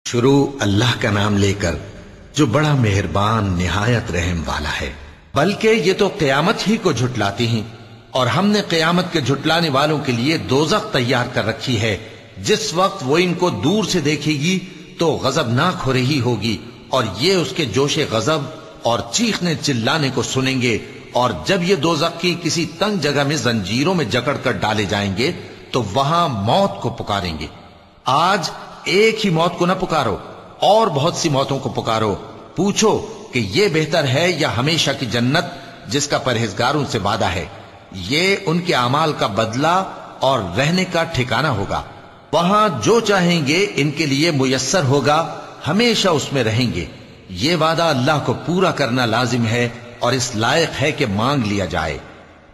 شروع اللہ کا نام لے کر جو بڑا مہربان نہایت رحم والا ہے۔ بلکہ یہ تو قیامت ہی کو جھٹلاتی ہیں، اور ہم نے قیامت کے جھٹلانے والوں کے لیے دوزخ تیار کر رکھی ہے، جس وقت وہ ان کو دور سے دیکھے گی تو غضبناک ہو رہی ہوگی، اور یہ اس کے جوش غضب اور چیخنے چلانے کو سنیں گے۔ اور جب یہ دوزخ کی کسی تنگ جگہ میں زنجیروں میں جکڑ کر ڈالے جائیں گے تو وہاں موت کو پکاریں گے۔ آج ایک ہی موت کو نہ پکارو، اور بہت سی موتوں کو پکارو، پوچھو کہ یہ بہتر ہے یا ہمیشہ کی جنت جس کا پرہیزگاروں سے وعدہ ہے۔ یہ ان کے اعمال کا بدلہ اور رہنے کا ٹھکانہ ہوگا، وہاں جو چاہیں گے ان کے لیے میسر ہوگا، ہمیشہ اس میں رہیں گے۔ یہ وعدہ اللہ کو پورا کرنا لازم ہے اور اس لائق ہے کہ مانگ لیا جائے۔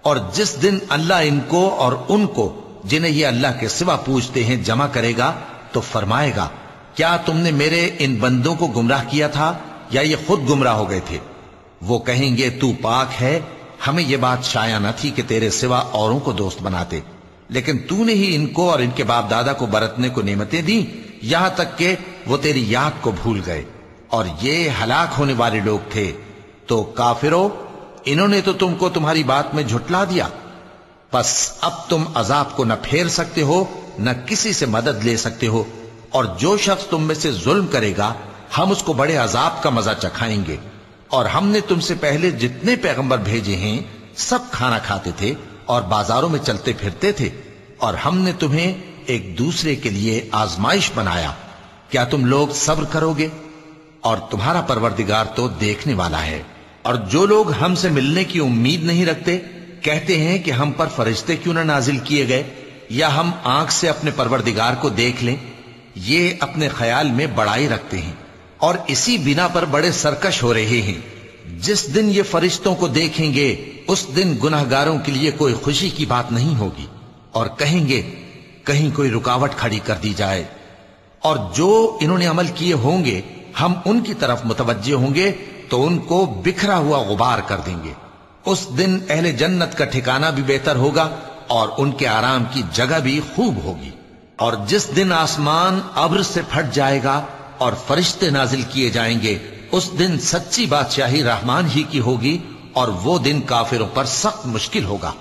اور جس دن اللہ ان کو اور ان کو جنہیں یہ اللہ کے سوا پوچھتے ہیں جمع کرے گا تو فرمائے گا، کیا تم نے میرے ان بندوں کو گمراہ کیا تھا یا یہ خود گمراہ ہو گئے تھے؟ وہ کہیں گے تو پاک ہے، ہمیں یہ بات شایع نہ تھی کہ تیرے سوا اوروں کو دوست بناتے، لیکن تو نے ہی ان کو اور ان کے باپ دادا کو برتنے کو نعمتیں دیں، یہاں تک کہ وہ تیری یاد کو بھول گئے، اور یہ ہلاک ہونے والے لوگ تھے۔ تو کافرو، انہوں نے تو تم کو تمہاری بات میں جھٹلا دیا، پس اب تم عذاب کو نہ پھیر سکتے ہو نہ کسی سے مدد لے سکتے ہو، اور جو شخص تم میں سے ظلم کرے گا ہم اس کو بڑے عذاب کا مزہ چکھائیں گے۔ اور ہم نے تم سے پہلے جتنے پیغمبر بھیجے ہیں سب کھانا کھاتے تھے اور بازاروں میں چلتے پھرتے تھے، اور ہم نے تمہیں ایک دوسرے کے لیے آزمائش بنایا، کیا تم لوگ صبر کرو گے؟ اور تمہارا پروردگار تو دیکھنے والا ہے۔ اور جو لوگ ہم سے ملنے کی امید نہیں رکھتے کہتے ہیں کہ ہم پر فرشتے کیوں نہ نازل کیے گئے، یا ہم آنکھ سے اپنے پروردگار کو دیکھ لیں۔ یہ اپنے خیال میں بڑائی رکھتے ہیں اور اسی بنا پر بڑے سرکش ہو رہے ہیں۔ جس دن یہ فرشتوں کو دیکھیں گے اس دن گناہگاروں کے لیے کوئی خوشی کی بات نہیں ہوگی، اور کہیں گے کہیں کوئی رکاوٹ کھڑی کر دی جائے۔ اور جو انہوں نے عمل کیے ہوں گے ہم ان کی طرف متوجہ ہوں گے تو ان کو بکھرا ہوا غبار کر دیں گے۔ اس دن اہل جنت کا ٹھکانہ بھی بہتر ہوگا اور ان کے آرام کی جگہ بھی خوب ہوگی۔ اور جس دن آسمان ابر سے پھٹ جائے گا اور فرشتے نازل کیے جائیں گے، اس دن سچی بادشاہی رحمان ہی کی ہوگی، اور وہ دن کافروں پر سخت مشکل ہوگا۔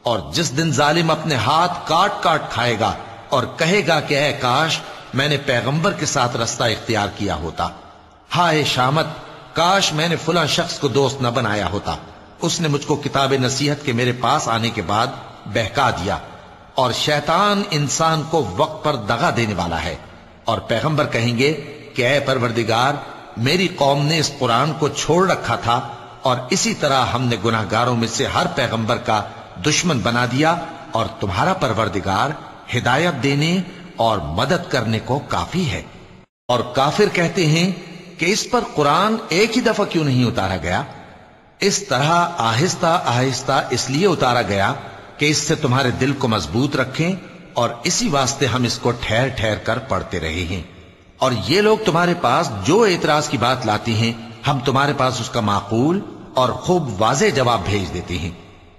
اور جس دن ظالم اپنے ہاتھ کاٹ کاٹ کھائے گا اور کہے گا کہ اے کاش میں نے پیغمبر کے ساتھ رستہ اختیار کیا ہوتا، ہائے شامت، کاش میں نے فلاں شخص کو دوست نہ بنایا ہوتا، اس نے مجھ کو کتاب نصیحت کے میرے پاس آنے کے بعد بہکا دیا۔ اور شیطان انسان کو وقت پر دغا دینے والا ہے، اور پیغمبر کہیں گے کہ اے پروردگار، میری قوم نے اس قرآن کو چھوڑ رکھا تھا، اور اسی طرح ہم نے گناہگاروں میں سے ہر پیغمبر کا دشمن بنا دیا، اور تمہارا پروردگار ہدایت دینے اور مدد کرنے کو کافی ہے۔ اور کافر کہتے ہیں کہ اس پر قرآن ایک ہی دفعہ کیوں نہیں اتارا گیا؟ اس طرح آہستہ آہستہ اس لیے اتارا گیا کہ اس سے تمہارے دل کو مضبوط رکھیں، اور اسی واسطے ہم اس کو ٹھہر ٹھہر کر پڑھتے رہے ہیں۔ اور یہ لوگ تمہارے پاس جو اعتراض کی بات لاتی ہیں ہم تمہارے پاس اس کا معقول اور خوب واضح جواب بھیج دیتے ہیں۔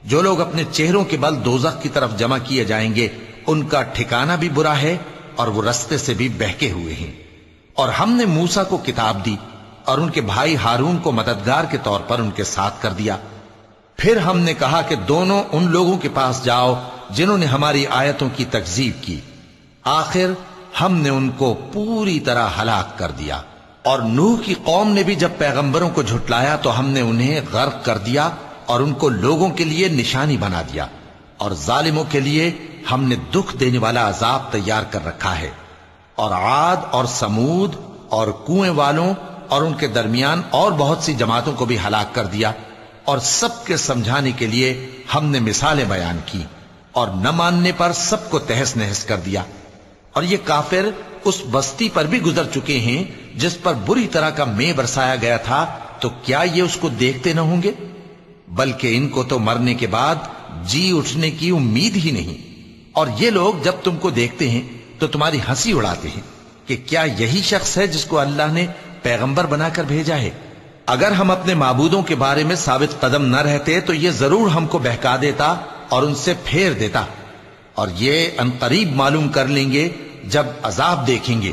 جو لوگ اپنے چہروں کے بل دوزخ کی طرف جمع کیے جائیں گے ان کا ٹھکانہ بھی برا ہے، اور وہ رستے سے بھی بہکے ہوئے ہیں۔ اور ہم نے موسیٰ کو کتاب دی اور ان کے بھائی ہارون کو مددگار کے طور پر ان کے ساتھ کر دیا۔ پھر ہم نے کہا کہ دونوں ان لوگوں کے پاس جاؤ جنہوں نے ہماری آیتوں کی تکذیب کی، آخر ہم نے ان کو پوری طرح ہلاک کر دیا۔ اور نوح کی قوم نے بھی جب پیغمبروں کو جھٹلایا تو ہم نے انہیں غرق کر دیا اور ان کو لوگوں کے لیے نشانی بنا دیا، اور ظالموں کے لیے ہم نے دکھ دینے والا عذاب تیار کر رکھا ہے۔ اور عاد اور سمود اور کنویں والوں اور ان کے درمیان اور بہت سی جماعتوں کو بھی ہلاک کر دیا، اور سب کے سمجھانے کے لیے ہم نے مثالیں بیان کی، اور نہ ماننے پر سب کو تہس نہس کر دیا۔ اور یہ کافر اس بستی پر بھی گزر چکے ہیں جس پر بری طرح کا مے برسایا گیا تھا، تو کیا یہ اس کو دیکھتے نہ ہوں گے؟ بلکہ ان کو تو مرنے کے بعد جی اٹھنے کی امید ہی نہیں۔ اور یہ لوگ جب تم کو دیکھتے ہیں تو تمہاری ہنسی اڑاتے ہیں کہ کیا یہی شخص ہے جس کو اللہ نے پیغمبر بنا کر بھیجا ہے؟ اگر ہم اپنے معبودوں کے بارے میں ثابت قدم نہ رہتے تو یہ ضرور ہم کو بہکا دیتا اور ان سے پھیر دیتا، اور یہ ان قریب معلوم کر لیں گے جب عذاب دیکھیں گے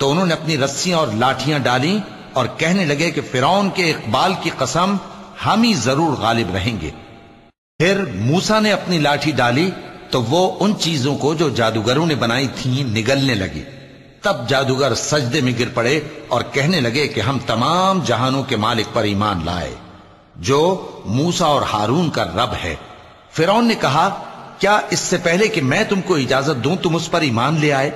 تو انہوں نے اپنی رسیاں اور لاٹھیاں ڈالیں اور کہنے لگے کہ فرعون کے اقبال کی قسم ہم ہی ضرور غالب رہیں گے۔ پھر موسیٰ نے اپنی لاٹھی ڈالی تو وہ ان چیزوں کو جو جادوگروں نے بنائی تھیں نگلنے لگی۔ تب جادوگر سجدے میں گر پڑے اور کہنے لگے کہ ہم تمام جہانوں کے مالک پر ایمان لائے جو موسیٰ اور ہارون کا رب ہے۔ فرعون نے کہا کیا اس سے پہلے کہ میں تم کو اجازت دوں تم اس پر ایمان لے آئے؟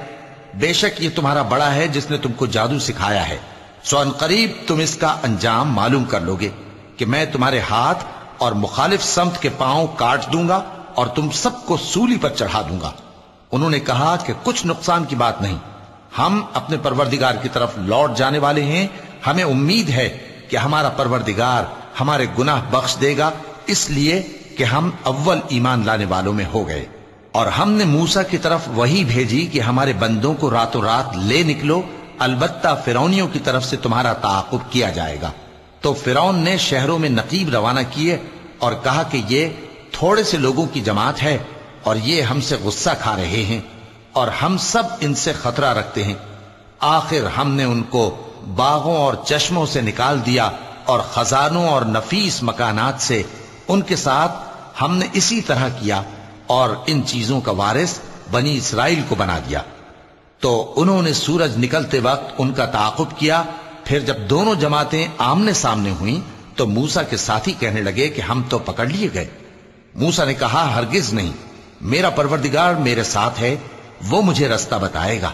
بے شک یہ تمہارا بڑا ہے جس نے تم کو جادو سکھایا ہے، سو ان قریب تم اس کا انجام معلوم کر لوگے کہ میں تمہارے ہاتھ اور مخالف سمت کے پاؤں کاٹ دوں گا اور تم سب کو سولی پر چڑھا دوں گا۔ انہوں نے کہا کہ کچھ نقصان کی بات نہیں، ہم اپنے پروردگار کی طرف لوٹ جانے والے ہیں، ہمیں امید ہے کہ ہمارا پروردگار ہمارے گناہ بخش دے گا، اس لیے کہ ہم اول ایمان لانے والوں میں ہو گئے۔ اور ہم نے موسیٰ کی طرف وحی بھیجی کہ ہمارے بندوں کو راتوں رات لے نکلو، البتہ فرعونیوں کی طرف سے تمہارا تعاقب کیا جائے گا۔ تو فرعون نے شہروں میں نقیب روانہ کیے اور کہا کہ یہ تھوڑے سے لوگوں کی جماعت ہے اور یہ ہم سے غصہ کھا رہے ہیں اور ہم سب ان سے خطرہ رکھتے ہیں۔ آخر ہم نے ان کو باغوں اور چشموں سے نکال دیا اور خزانوں اور نفیس مکانات سے، ان کے ساتھ ہم نے اسی طرح کیا اور ان چیزوں کا وارث بنی اسرائیل کو بنا دیا۔ تو انہوں نے سورج نکلتے وقت ان کا تعاقب کیا، پھر جب دونوں جماعتیں آمنے سامنے ہوئیں تو موسیٰ کے ساتھی کہنے لگے کہ ہم تو پکڑ لیے گئے۔ موسیٰ نے کہا ہرگز نہیں، میرا پروردگار میرے ساتھ ہے، وہ مجھے رستہ بتائے گا۔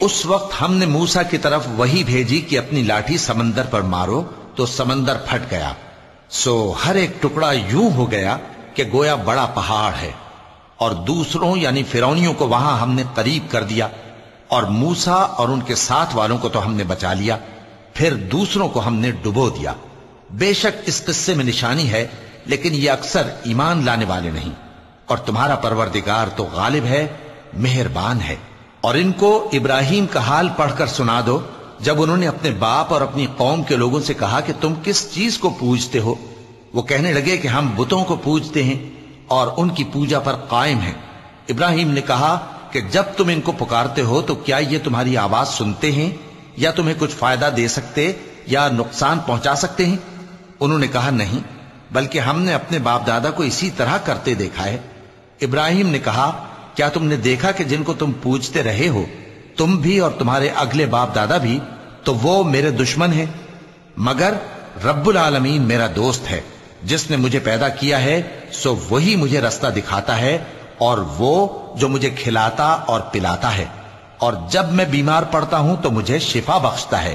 اس وقت ہم نے موسیٰ کی طرف وحی بھیجی کہ اپنی لاٹھی سمندر پر مارو، تو سمندر پھٹ گیا، سو ہر ایک ٹکڑا یوں ہو گیا کہ گویا بڑا پہاڑ ہے، اور دوسروں یعنی فرعونیوں کو وہاں ہم نے قریب کر دیا، اور موسیٰ اور ان کے ساتھ والوں کو تو ہم نے بچا لیا، پھر دوسروں کو ہم نے ڈبو دیا۔ بے شک اس قصے میں نشانی ہے، لیکن یہ اکثر ایمان لانے والے نہیں، اور تمہارا پروردگار تو غالب ہے، مہربان ہے۔ اور ان کو ابراہیم کا حال پڑھ کر سنا دو جب انہوں نے اپنے باپ اور اپنی قوم کے لوگوں سے کہا کہ تم کس چیز کو پوجتے ہو؟ وہ کہنے لگے کہ ہم بتوں کو پوجتے ہیں اور ان کی پوجا پر قائم ہیں۔ ابراہیم نے کہا کہ جب تم ان کو پکارتے ہو تو کیا یہ تمہاری آواز سنتے ہیں یا تمہیں کچھ فائدہ دے سکتے یا نقصان پہنچا سکتے ہیں؟ انہوں نے کہا نہیں، بلکہ ہم نے اپنے باپ دادا کو اسی طرح کرتے دیکھا ہے۔ ابراہیم نے کہا کیا تم نے دیکھا کہ جن کو تم پوجتے رہے ہو تم بھی اور تمہارے اگلے باپ دادا بھی، تو وہ میرے دشمن ہیں، مگر رب العالمین میرا دوست ہے، جس نے مجھے پیدا کیا ہے سو وہی مجھے رستہ دکھاتا ہے، اور وہ جو مجھے کھلاتا اور پلاتا ہے، اور جب میں بیمار پڑتا ہوں تو مجھے شفا بخشتا ہے،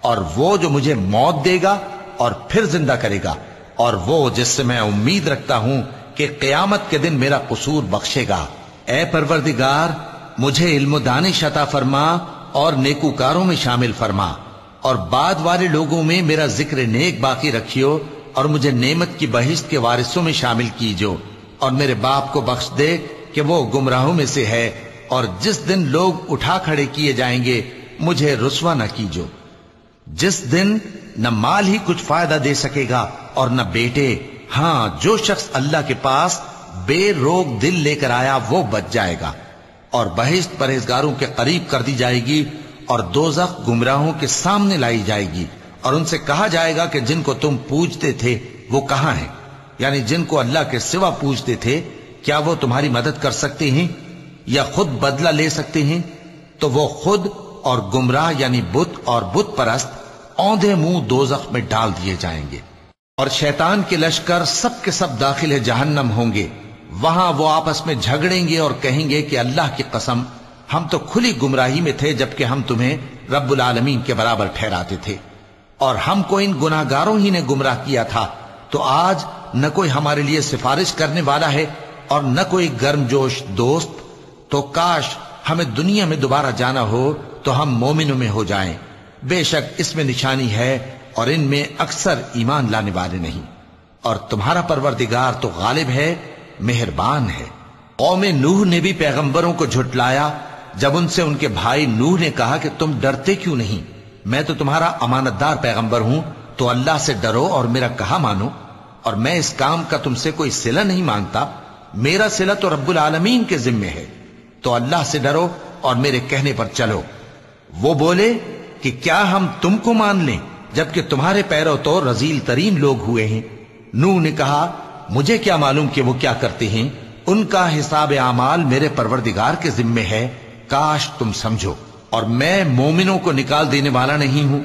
اور وہ جو مجھے موت دے گا اور پھر زندہ کرے گا، اور وہ جس سے میں امید رکھتا ہوں کہ قیامت کے دن میرا قصور بخشے گا۔ اے پروردگار مجھے علم و دانش عطا فرما اور نیکوکاروں میں شامل فرما، اور بعد والے لوگوں میں میرا ذکر نیک باقی رکھیو، اور مجھے نعمت کی بہشت کے وارثوں میں شامل کیجو، اور میرے باپ کو بخش دے کہ وہ گمراہوں میں سے ہے، اور جس دن لوگ اٹھا کھڑے کیے جائیں گے مجھے رسوا نہ کیجو، جس دن نہ مال ہی کچھ فائدہ دے سکے گا اور نہ بیٹے، ہاں جو شخص اللہ کے پاس بے روک دل لے کر آیا وہ بچ جائے گا، اور بہشت پرہیزگاروں کے قریب کر دی جائے گی، اور دوزخ گمراہوں کے سامنے لائی جائے گی، اور ان سے کہا جائے گا کہ جن کو تم پوجتے تھے وہ کہاں ہیں؟ یعنی جن کو اللہ کے سوا پوجتے تھے کیا وہ تمہاری مدد کر سکتے ہیں یا خود بدلہ لے سکتے ہیں؟ تو وہ خود اور گمراہ یعنی بت اور بت پرست اوندھے منہ دوزخ میں ڈال دیے جائیں گے، اور شیطان کے لشکر سب کے سب داخل جہنم ہوں گے، وہاں وہ آپس میں جھگڑیں گے اور کہیں گے کہ اللہ کی قسم ہم تو کھلی گمراہی میں تھے جبکہ ہم تمہیں رب العالمین کے برابر ٹھہراتے تھے، اور ہم کو ان گناہگاروں ہی نے گمراہ کیا تھا، تو آج نہ کوئی ہمارے لیے سفارش کرنے والا ہے اور نہ کوئی گرم جوش دوست، تو کاش ہمیں دنیا میں دوبارہ جانا ہو تو ہم مومنوں میں ہو جائیں، بے شک اس میں نشانی ہے اور ان میں اکثر ایمان لانے والے نہیں، اور تمہارا پروردگار تو غالب ہے، مہربان ہے۔ قوم نوح نے بھی پیغمبروں کو جھٹلایا جب ان سے ان کے بھائی نوح نے کہا کہ تم ڈرتے کیوں نہیں؟ میں تو تمہارا امانت دار پیغمبر ہوں، تو اللہ سے ڈرو اور میرا کہا مانو، اور میں اس کام کا تم سے کوئی صلہ نہیں مانگتا، میرا صلہ تو رب العالمین کے ذمے ہے، تو اللہ سے ڈرو اور میرے کہنے پر چلو۔ وہ بولے کہ کیا ہم تم کو مان لیں جبکہ تمہارے پیرو تو رذیل ترین لوگ ہوئے ہیں؟ نوح نے کہا مجھے کیا معلوم کہ وہ کیا کرتے ہیں، ان کا حساب اعمال میرے پروردگار کے ذمے ہے، کاش تم سمجھو، اور میں مومنوں کو نکال دینے والا نہیں ہوں،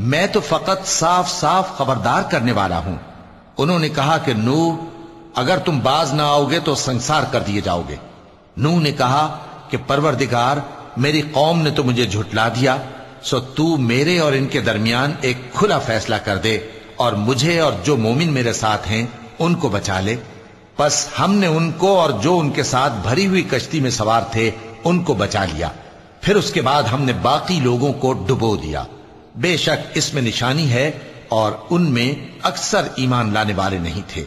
میں تو فقط صاف صاف خبردار کرنے والا ہوں۔ انہوں نے کہا کہ نوح اگر تم باز نہ آؤ گے تو سنسار کر دیے جاؤ گے۔ نوح نے کہا کہ پروردگار میری قوم نے تو مجھے جھٹلا دیا، سو تو میرے اور ان کے درمیان ایک کھلا فیصلہ کر دے اور مجھے اور جو مومن میرے ساتھ ہیں ان کو بچا لے۔ پس ہم نے ان کو اور جو ان کے ساتھ بھری ہوئی کشتی میں سوار تھے ان کو بچا لیا، پھر اس کے بعد ہم نے باقی لوگوں کو ڈبو دیا۔ بے شک اس میں نشانی ہے اور ان میں اکثر ایمان لانے والے نہیں تھے،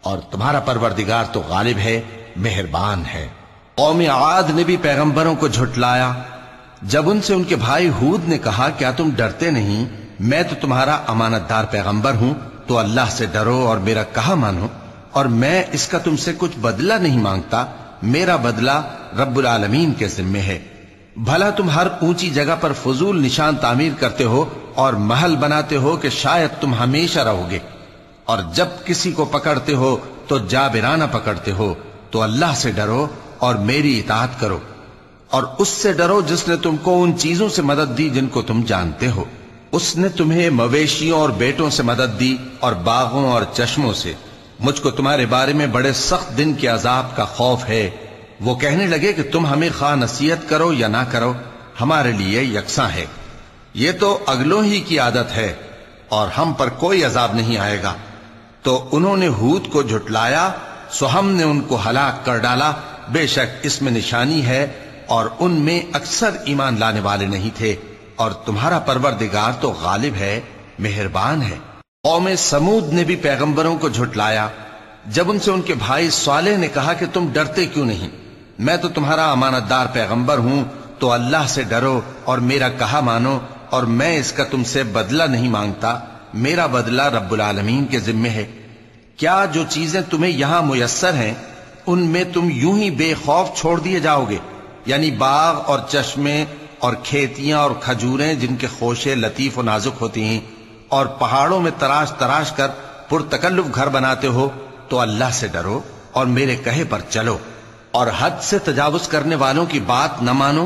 اور تمہارا پروردگار تو غالب ہے، مہربان ہے۔ قوم عاد نے بھی پیغمبروں کو جھٹلایا جب ان سے ان کے بھائی ہود نے کہا کیا تم ڈرتے نہیں، میں تو تمہارا امانت دار پیغمبر ہوں، تو اللہ سے ڈرو اور میرا کہا مانو، اور میں اس کا تم سے کچھ بدلہ نہیں مانگتا، میرا بدلہ رب العالمین کے ذمے ہے۔ بھلا تم ہر اونچی جگہ پر فضول نشان تعمیر کرتے ہو اور محل بناتے ہو کہ شاید تم ہمیشہ رہو گے، اور جب کسی کو پکڑتے ہو تو جابرانہ پکڑتے ہو، تو اللہ سے ڈرو اور میری اطاعت کرو، اور اس سے ڈرو جس نے تم کو ان چیزوں سے مدد دی جن کو تم جانتے ہو۔ اس نے تمہیں مویشیوں اور بیٹوں سے مدد دی اور باغوں اور چشموں سے۔ مجھ کو تمہارے بارے میں بڑے سخت دن کے عذاب کا خوف ہے۔ وہ کہنے لگے کہ تم ہمیں خواہ نصیحت کرو یا نہ کرو، ہمارے لیے یکساں ہے، یہ تو اگلوں ہی کی عادت ہے اور ہم پر کوئی عذاب نہیں آئے گا۔ تو انہوں نے ہود کو جھٹلایا، سو ہم نے ان کو ہلاک کر ڈالا، بے شک اس میں نشانی ہے اور ان میں اکثر ایمان لانے والے نہیں تھے، اور تمہارا پروردگار تو غالب ہے، مہربان ہے۔ قوم سمود نے بھی پیغمبروں کو جھٹلایا جب ان سے ان کے بھائی صالح نے کہا کہ تم ڈرتے کیوں نہیں، میں تو تمہارا امانت دار پیغمبر ہوں، تو اللہ سے ڈرو اور میرا کہا مانو، اور میں اس کا تم سے بدلہ نہیں مانگتا، میرا بدلہ رب العالمین کے ذمے ہے۔ کیا جو چیزیں تمہیں یہاں میسر ہیں ان میں تم یوں ہی بے خوف چھوڑ دیے جاؤ گے؟ یعنی باغ اور چشمے اور کھیتیاں اور کھجوریں جن کے خوشے لطیف و نازک ہوتی ہیں، اور پہاڑوں میں تراش تراش کر پرتکلف گھر بناتے ہو، تو اللہ سے ڈرو اور میرے کہے پر چلو، اور حد سے تجاوز کرنے والوں کی بات نہ مانو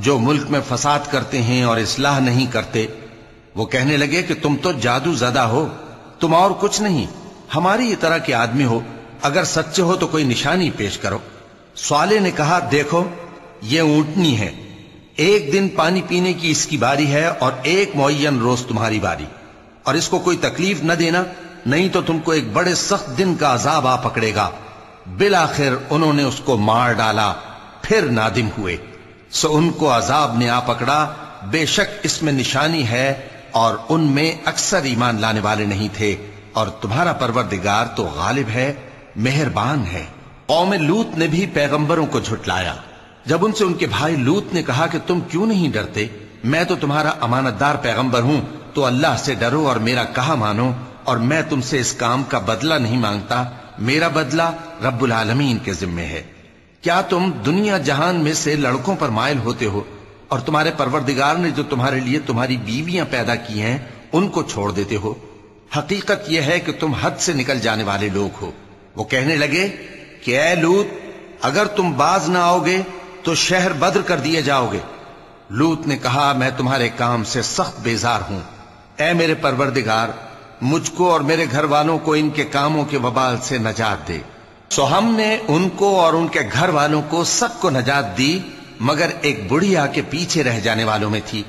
جو ملک میں فساد کرتے ہیں اور اصلاح نہیں کرتے۔ وہ کہنے لگے کہ تم تو جادو زدہ ہو، تم اور کچھ نہیں، ہماری یہ طرح کے آدمی ہو، اگر سچے ہو تو کوئی نشانی پیش کرو۔ صالح نے کہا دیکھو یہ اونٹنی ہے، ایک دن پانی پینے کی اس کی باری ہے اور ایک معین روز تمہاری باری، اور اس کو کوئی تکلیف نہ دینا، نہیں تو تم کو ایک بڑے سخت دن کا عذاب آ پکڑے گا۔ بالآخر انہوں نے اس کو مار ڈالا، پھر نادم ہوئے، سو ان کو عذاب نے آ پکڑا، بے شک اس میں نشانی ہے اور ان میں اکثر ایمان لانے والے نہیں تھے، اور تمہارا پروردگار تو غالب ہے، مہربان ہے۔ قوم لوط نے بھی پیغمبروں کو جھٹلایا جب ان سے ان کے بھائی لوط نے کہا کہ تم کیوں نہیں ڈرتے، میں تو تمہارا امانت دار پیغمبر ہوں، تو اللہ سے ڈرو اور میرا کہا مانو، اور میں تم سے اس کام کا بدلہ نہیں مانگتا، میرا بدلہ رب العالمین کے ذمے ہے۔ کیا تم دنیا جہان میں سے لڑکوں پر مائل ہوتے ہو اور تمہارے پروردگار نے جو تمہارے لیے تمہاری بیویاں پیدا کی ہیں ان کو چھوڑ دیتے ہو؟ حقیقت یہ ہے کہ تم حد سے نکل جانے والے لوگ ہو۔ وہ کہنے لگے کہ اے لوط اگر تم باز نہ آؤ گے تو شہر بدر کر دیے جاؤ گے۔ لوط نے کہا میں تمہارے کام سے سخت بیزار ہوں، اے میرے پروردگار مجھ کو اور میرے گھر والوں کو ان کے کاموں کے وبال سے نجات دے۔ سو ہم نے ان کو اور ان کے گھر والوں کو سب کو نجات دی، مگر ایک بڑھیا کے پیچھے رہ جانے والوں میں تھی۔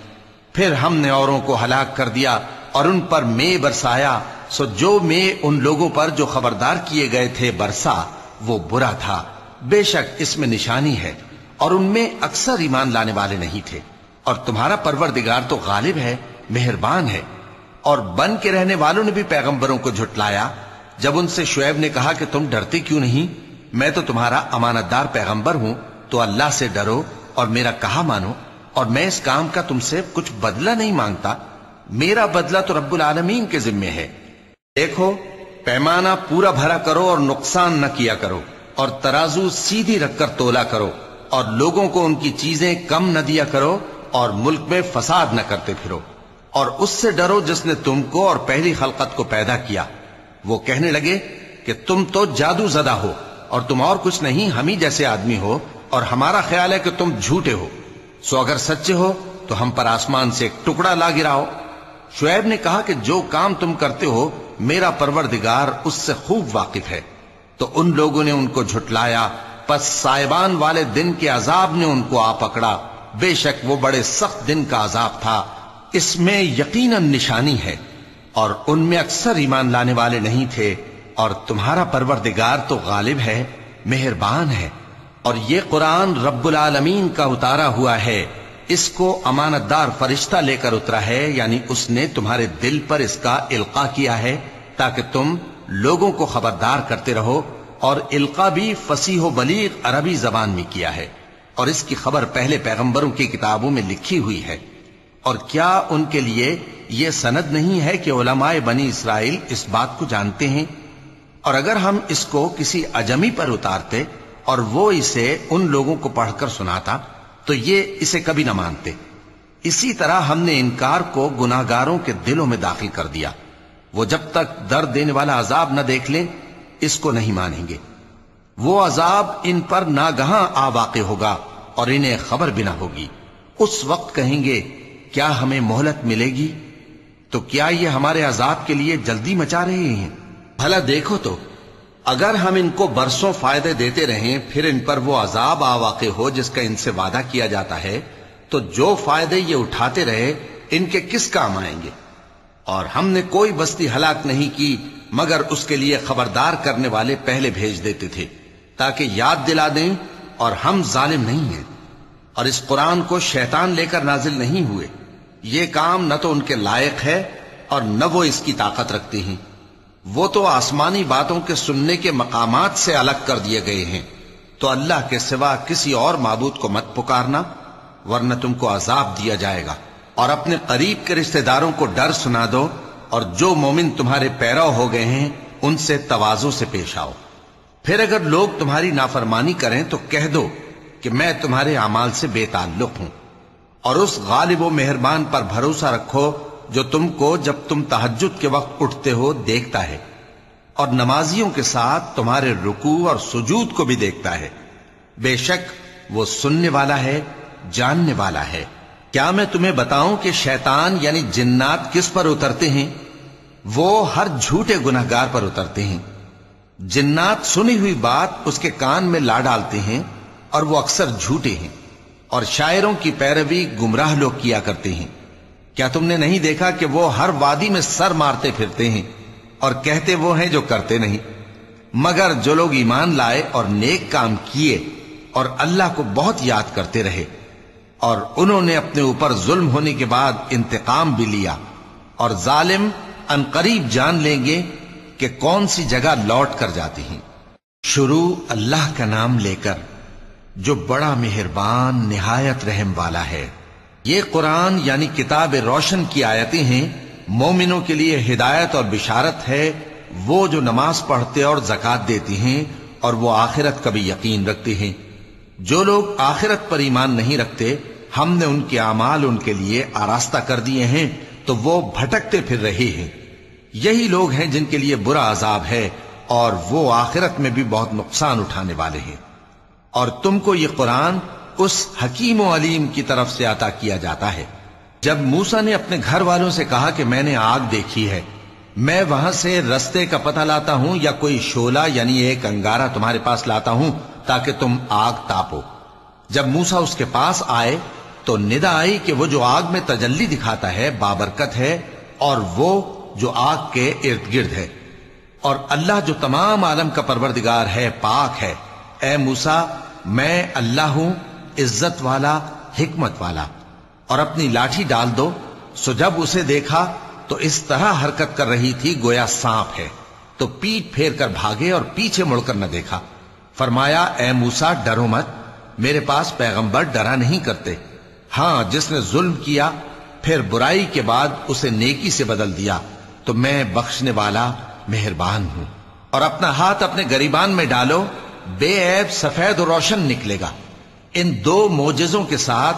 پھر ہم نے اوروں کو ہلاک کر دیا اور ان پر مے برسایا، سو جو مے ان لوگوں پر جو خبردار کیے گئے تھے برسا وہ برا تھا۔ بے شک اس میں نشانی ہے اور ان میں اکثر ایمان لانے والے نہیں تھے، اور تمہارا پروردگار تو غالب ہے، مہربان ہے۔ اور بن کے رہنے والوں نے بھی پیغمبروں کو جھٹلایا جب ان سے شعیب نے کہا کہ تم ڈرتے کیوں نہیں، میں تو تمہارا امانت دار پیغمبر ہوں، تو اللہ سے ڈرو اور میرا کہا مانو، اور میں اس کام کا تم سے کچھ بدلہ نہیں مانگتا، میرا بدلہ تو رب العالمین کے ذمے ہے۔ دیکھو پیمانہ پورا بھرا کرو اور نقصان نہ کیا کرو، اور ترازو سیدھی رکھ کر تولا کرو، اور لوگوں کو ان کی چیزیں کم نہ دیا کرو، اور ملک میں فساد نہ کرتے پھرو، اور اس سے ڈرو جس نے تم کو اور پہلی خلقت کو پیدا کیا۔ وہ کہنے لگے کہ تم تو جادو زدہ ہو اور تم اور کچھ نہیں، ہم ہی جیسے آدمی ہو، اور ہمارا خیال ہے کہ تم جھوٹے ہو، سو اگر سچے ہو تو ہم پر آسمان سے ایک ٹکڑا لا گراؤ۔ شعیب نے کہا کہ جو کام تم کرتے ہو میرا پروردگار اس سے خوب واقف ہے۔ تو ان لوگوں نے ان کو جھٹلایا، پس سائبان والے دن کے عذاب نے ان کو آ پکڑا، بے شک وہ بڑے سخت دن کا عذاب تھا، اس میں یقیناً نشانی ہے، اور ان میں اکثر ایمان لانے والے نہیں تھے۔ اور تمہارا پروردگار تو غالب ہے، مہربان ہے، اور یہ قرآن رب العالمین کا اتارا ہوا ہے، اس کو امانت دار فرشتہ لے کر اترا ہے، یعنی اس نے تمہارے دل پر اس کا القاء کیا ہے تاکہ تم لوگوں کو خبردار کرتے رہو، اور القاء بھی فصیح و بلیغ عربی زبان میں کیا ہے، اور اس کی خبر پہلے پیغمبروں کی کتابوں میں لکھی ہوئی ہے۔ اور کیا ان کے لیے یہ سند نہیں ہے کہ علماء بنی اسرائیل اس بات کو جانتے ہیں؟ اور اگر ہم اس کو کسی اجمی پر اتارتے اور وہ اسے ان لوگوں کو پڑھ کر سناتا تو یہ اسے کبھی نہ مانتے۔ اسی طرح ہم نے انکار کو گناہگاروں کے دلوں میں داخل کر دیا، وہ جب تک درد دینے والا عذاب نہ دیکھ لیں اس کو نہیں مانیں گے۔ وہ عذاب ان پر ناگہاں آ واقع ہوگا اور انہیں خبر بھی نہ ہوگی۔ اس وقت کہیں گے کیا ہمیں مہلت ملے گی؟ تو کیا یہ ہمارے عذاب کے لیے جلدی مچا رہے ہیں؟ بھلا دیکھو تو اگر ہم ان کو برسوں فائدے دیتے رہیں پھر ان پر وہ عذاب آ واقع ہو جس کا ان سے وعدہ کیا جاتا ہے، تو جو فائدے یہ اٹھاتے رہے ان کے کس کام آئیں گے؟ اور ہم نے کوئی بستی ہلاک نہیں کی مگر اس کے لیے خبردار کرنے والے پہلے بھیج دیتے تھے تاکہ یاد دلا دیں، اور ہم ظالم نہیں ہیں۔ اور اس قرآن کو شیطان لے کر نازل نہیں ہوئے، یہ کام نہ تو ان کے لائق ہے اور نہ وہ اس کی طاقت رکھتے ہیں۔ وہ تو آسمانی باتوں کے سننے کے مقامات سے الگ کر دیے گئے ہیں۔ تو اللہ کے سوا کسی اور معبود کو مت پکارنا ورنہ تم کو عذاب دیا جائے گا، اور اپنے قریب کے رشتہ داروں کو ڈر سنا دو، اور جو مومن تمہارے پیرو ہو گئے ہیں ان سے تواضع سے پیش آؤ۔ پھر اگر لوگ تمہاری نافرمانی کریں تو کہہ دو کہ میں تمہارے اعمال سے بے تعلق ہوں، اور اس غالب و مہربان پر بھروسہ رکھو جو تم کو جب تم تہجد کے وقت اٹھتے ہو دیکھتا ہے، اور نمازیوں کے ساتھ تمہارے رکوع اور سجود کو بھی دیکھتا ہے، بے شک وہ سننے والا ہے، جاننے والا ہے۔ کیا میں تمہیں بتاؤں کہ شیطان یعنی جنات کس پر اترتے ہیں؟ وہ ہر جھوٹے گنہگار پر اترتے ہیں۔ جنات سنی ہوئی بات اس کے کان میں لا ڈالتے ہیں اور وہ اکثر جھوٹے ہیں، اور شاعروں کی پیروی گمراہ لوگ کیا کرتے ہیں۔ کیا تم نے نہیں دیکھا کہ وہ ہر وادی میں سر مارتے پھرتے ہیں اور کہتے وہ ہیں جو کرتے نہیں؟ مگر جو لوگ ایمان لائے اور نیک کام کیے اور اللہ کو بہت یاد کرتے رہے، اور انہوں نے اپنے اوپر ظلم ہونے کے بعد انتقام بھی لیا، اور ظالم عنقریب جان لیں گے کہ کون سی جگہ لوٹ کر جاتے ہیں۔ شروع اللہ کا نام لے کر جو بڑا مہربان نہایت رحم والا ہے۔ یہ قرآن یعنی کتاب روشن کی آیتیں ہیں، مومنوں کے لیے ہدایت اور بشارت ہے، وہ جو نماز پڑھتے اور زکوٰۃ دیتے ہیں اور وہ آخرت کا بھی یقین رکھتے ہیں۔ جو لوگ آخرت پر ایمان نہیں رکھتے ہم نے ان کے اعمال ان کے لیے آراستہ کر دیے ہیں تو وہ بھٹکتے پھر رہے ہیں۔ یہی لوگ ہیں جن کے لیے برا عذاب ہے اور وہ آخرت میں بھی بہت نقصان اٹھانے والے ہیں۔ اور تم کو یہ قرآن اس حکیم و علیم کی طرف سے عطا کیا جاتا ہے۔ جب موسیٰ نے اپنے گھر والوں سے کہا کہ میں نے آگ دیکھی ہے، میں وہاں سے رستے کا پتہ لاتا ہوں یا کوئی شعلہ یعنی ایک انگارہ تمہارے پاس لاتا ہوں تاکہ تم آگ تاپو۔ جب موسیٰ اس کے پاس آئے تو ندا آئی کہ وہ جو آگ میں تجلی دکھاتا ہے بابرکت ہے، اور وہ جو آگ کے ارد گرد ہے، اور اللہ جو تمام عالم کا پروردگار ہے پاک ہے۔ اے موسیٰ، میں اللہ ہوں، عزت والا، حکمت والا، اور اپنی لاٹھی ڈال دو۔ سو جب اسے دیکھا تو اس طرح حرکت کر رہی تھی گویا سانپ ہے، تو پیٹ پھیر کر بھاگے اور پیچھے مڑ کر نہ دیکھا۔ فرمایا اے موسیٰ ڈرو مت، میرے پاس پیغمبر ڈرا نہیں کرتے۔ ہاں جس نے ظلم کیا پھر برائی کے بعد اسے نیکی سے بدل دیا تو میں بخشنے والا مہربان ہوں۔ اور اپنا ہاتھ اپنے گریبان میں ڈالو، بے عیب سفید و روشن نکلے گا۔ ان دو معجزوں کے ساتھ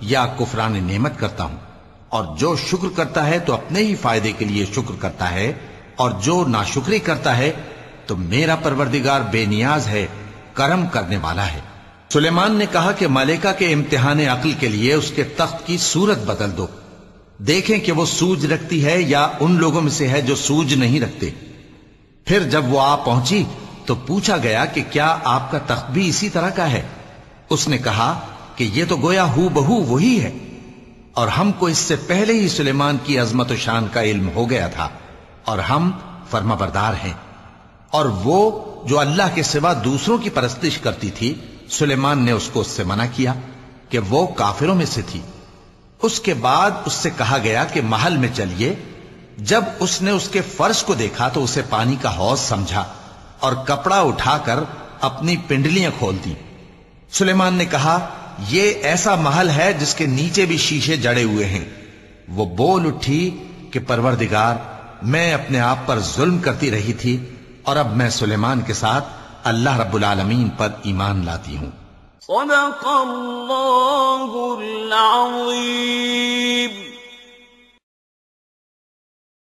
یا کفران نعمت کرتا ہوں، اور جو شکر کرتا ہے تو اپنے ہی فائدے کے لیے شکر کرتا ہے، اور جو ناشکری کرتا ہے تو میرا پروردگار بے نیاز ہے، کرم کرنے والا ہے۔ سلیمان نے کہا کہ ملائکہ کے امتحان عقل کے لیے اس کے تخت کی صورت بدل دو، دیکھیں کہ وہ سوج رکھتی ہے یا ان لوگوں میں سے ہے جو سوج نہیں رکھتے۔ پھر جب وہ آ پہنچی تو پوچھا گیا کہ کیا آپ کا تخت بھی اسی طرح کا ہے؟ اس نے کہا کہ یہ تو گویا ہو بہو وہی ہے، اور ہم کو اس سے پہلے ہی سلیمان کی عظمت و شان کا علم ہو گیا تھا، اور ہم فرما بردار ہیں۔ اور وہ جو اللہ کے سوا دوسروں کی پرستش کرتی تھی، سلیمان نے اس کو اس سے منع کیا کہ وہ کافروں میں سے تھی۔ اس کے بعد اس سے کہا گیا کہ محل میں چلیے۔ جب اس نے اس کے فرش کو دیکھا تو اسے پانی کا حوض سمجھا اور کپڑا اٹھا کر اپنی پنڈلیاں کھول دی۔ سلیمان نے کہا یہ ایسا محل ہے جس کے نیچے بھی شیشے جڑے ہوئے ہیں۔ وہ بول اٹھی کہ پروردگار، میں اپنے آپ پر ظلم کرتی رہی تھی، اور اب میں سلیمان کے ساتھ اللہ رب العالمین پر ایمان لاتی ہوں۔ صدق اللہ العظیم۔